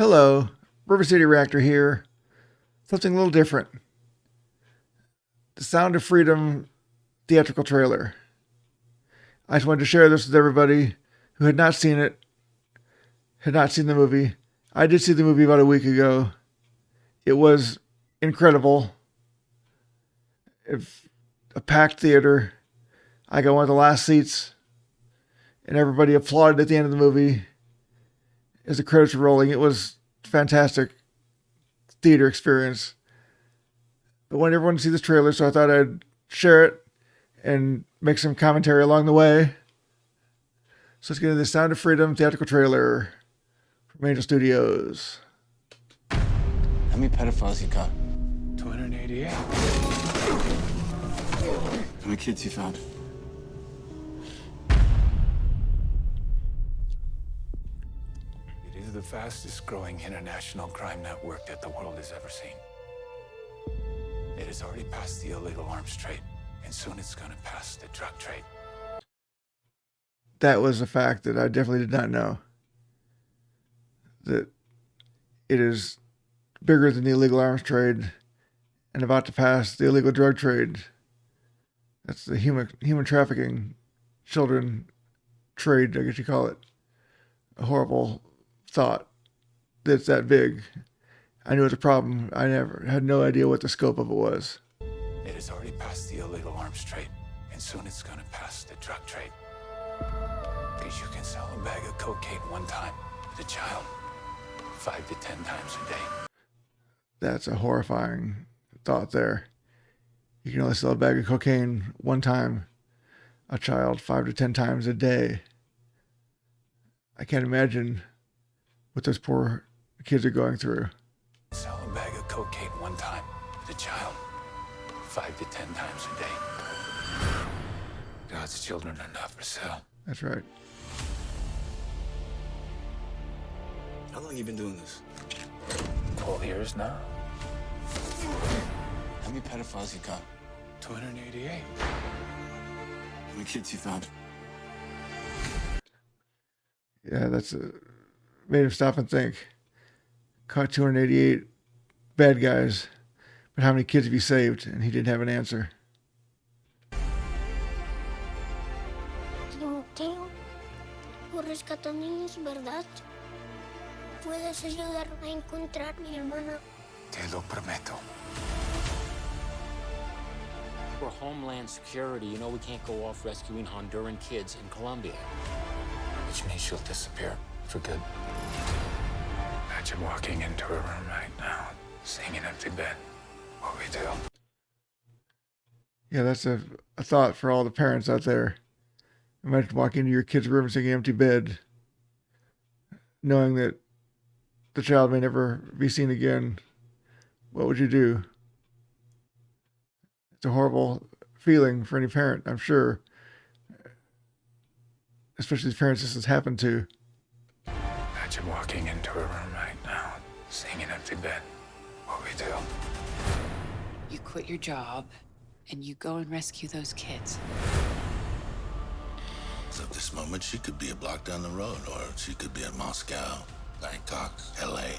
Hello, River City Reactor here. Something a little different. The Sound of Freedom theatrical trailer. I just wanted to share this with everybody who had not seen it, had not seen the movie. I did see the movie about a week ago. It was incredible. If a packed theater. I got one of the last seats, and everybody applauded at the end of the movie as the credits were rolling. It was a fantastic theater experience. But I wanted everyone to see this trailer, so I thought I'd share it and make some commentary along the way. So let's get into the Sound of Freedom theatrical trailer from Angel Studios. How many pedophiles you got? 288. How many kids you found? It is the fastest growing international crime network that the world has ever seen. It has already passed the illegal arms trade, and soon it's going to pass the drug trade. That was a fact that I definitely did not know. That it is bigger than the illegal arms trade and about to pass the illegal drug trade. That's the human trafficking, children trade, I guess you call it. A horrible thought that it's that big. I knew it was a problem. I had no idea what the scope of it was. It has already passed the illegal arms trade, and soon it's going to pass the drug trade. Because you can sell a bag of cocaine one time to a child 5 to 10 times a day. That's a horrifying thought there. You can only sell a bag of cocaine one time, a child 5 to 10 times a day. I can't imagine what those poor kids are going through. Sell a bag of cocaine one time to a child 5 to 10 times a day. God's children are not for sale. That's right. How long you been doing this? 12 years now. How many pedophiles you got? 288. How many kids you found? Yeah, made him stop and think. Caught 288 bad guys, but how many kids have you saved? And he didn't have an answer. Timoteo, por rescatar niños, ¿verdad? ¿Puedes ayudarme a encontrar a mi hermana? Te lo prometo. For Homeland Security, you know we can't go off rescuing Honduran kids in Colombia. Which means she'll disappear for good. Imagine walking into her room right now, seeing an empty bed. What we do? Yeah, that's a thought for all the parents out there. Imagine walking into your kid's room and seeing an empty bed, knowing that the child may never be seen again. What would you do? It's a horrible feeling for any parent, I'm sure. Especially the parents this has happened to. Imagine walking into her room right now, seeing an empty bed. What we do? You quit your job and you go and rescue those kids. So at this moment, she could be a block down the road, or she could be in Moscow, Bangkok, LA.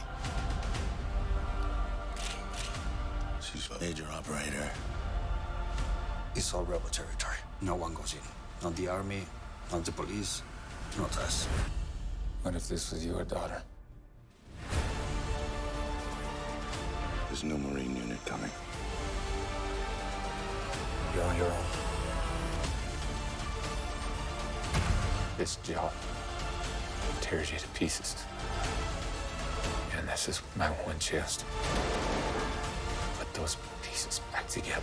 She's a major operator. It's all rebel territory. No one goes in. Not the army, not the police, not us. What if this was your daughter? There's no Marine unit coming. You're on your own. This job tears you to pieces. And this is my one chance to put those pieces back together.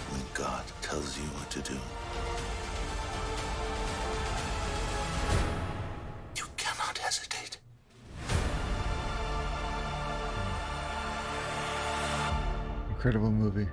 When God tells you what to do, you cannot hesitate. Incredible movie.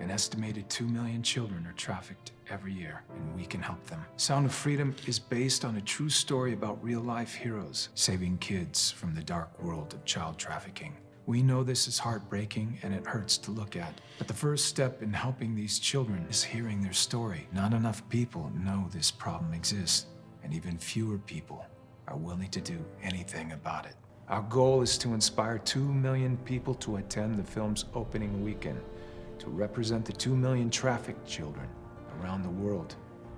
An estimated 2 million children are trafficked every year, and we can help them. Sound of Freedom is based on a true story about real-life heroes saving kids from the dark world of child trafficking. We know this is heartbreaking and it hurts to look at, but the first step in helping these children is hearing their story. Not enough people know this problem exists, and even fewer people are willing to do anything about it. Our goal is to inspire 2 million people to attend the film's opening weekend, to represent the 2 million trafficked children around the world.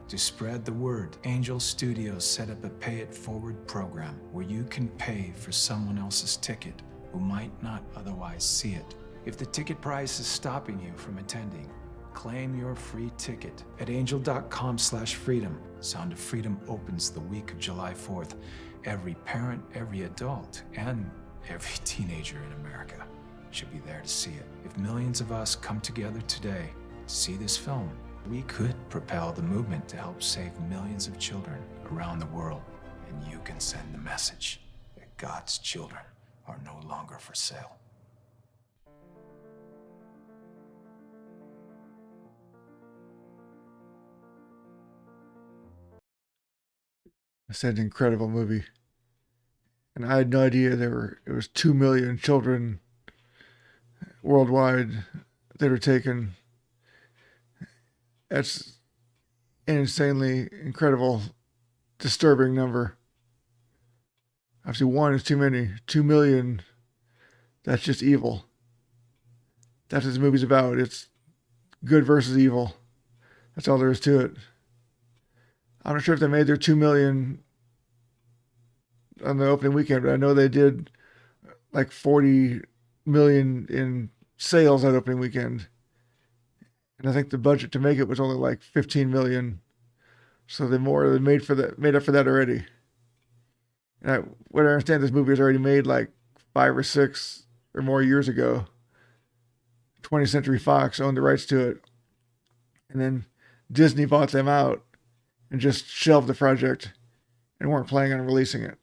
To spread the word, Angel Studios set up a Pay It Forward program where you can pay for someone else's ticket who might not otherwise see it. If the ticket price is stopping you from attending, claim your free ticket at angel.com/freedom. Sound of Freedom opens the week of July 4th. Every parent, every adult, and every teenager in America should be there to see it. If millions of us come together today to see this film, we could propel the movement to help save millions of children around the world. And you can send the message that God's children are no longer for sale. It's an incredible movie. And I had no idea it was 2 million children worldwide that are taken. That's an insanely incredible, disturbing number. Obviously, 1 is too many. 2 million, that's just evil. That's what this movie's about. It's good versus evil. That's all there is to it. I'm not sure if they made their 2 million on the opening weekend, but I know they did like 40 million in sales that opening weekend. And I think the budget to make it was only like 15 million. So they made up for that already. And what I understand, this movie was already made like 5 or 6 or more years ago. 20th Century Fox owned the rights to it. And then Disney bought them out and just shelved the project and weren't planning on releasing it.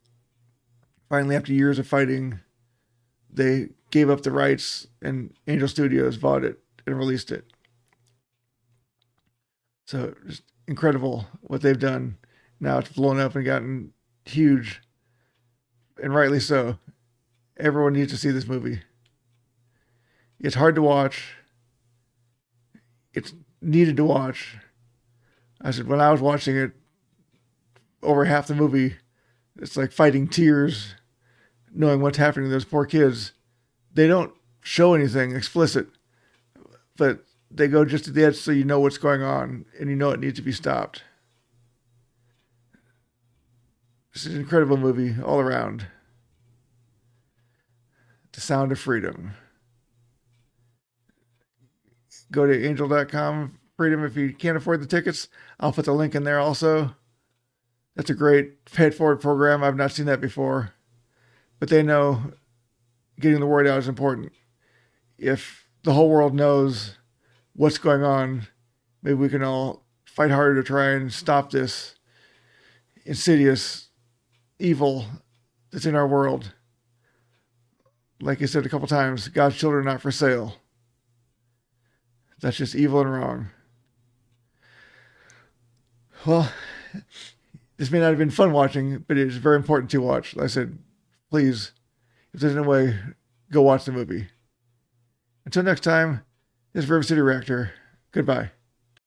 Finally, after years of fighting, they gave up the rights and Angel Studios bought it and released it. So just incredible what they've done. Now it's blown up and gotten huge, and rightly so. Everyone needs to see this movie. It's hard to watch. It's needed to watch. I said, when I was watching it, over half the movie, it's like fighting tears, knowing what's happening to those poor kids. They don't show anything explicit, but they go just to the edge so you know what's going on and you know it needs to be stopped. This is an incredible movie all around. The Sound of Freedom. Go to angel.com, Freedom, if you can't afford the tickets. I'll put the link in there also. That's a great Pay It Forward program. I've not seen that before. But they know getting the word out is important. If the whole world knows what's going on, maybe we can all fight harder to try and stop this insidious evil that's in our world. Like I said a couple times, God's children are not for sale. That's just evil and wrong. Well, this may not have been fun watching, but it is very important to watch. Like I said, please, if there's no way, go watch the movie. Until next time, this is River City Reactor. Goodbye.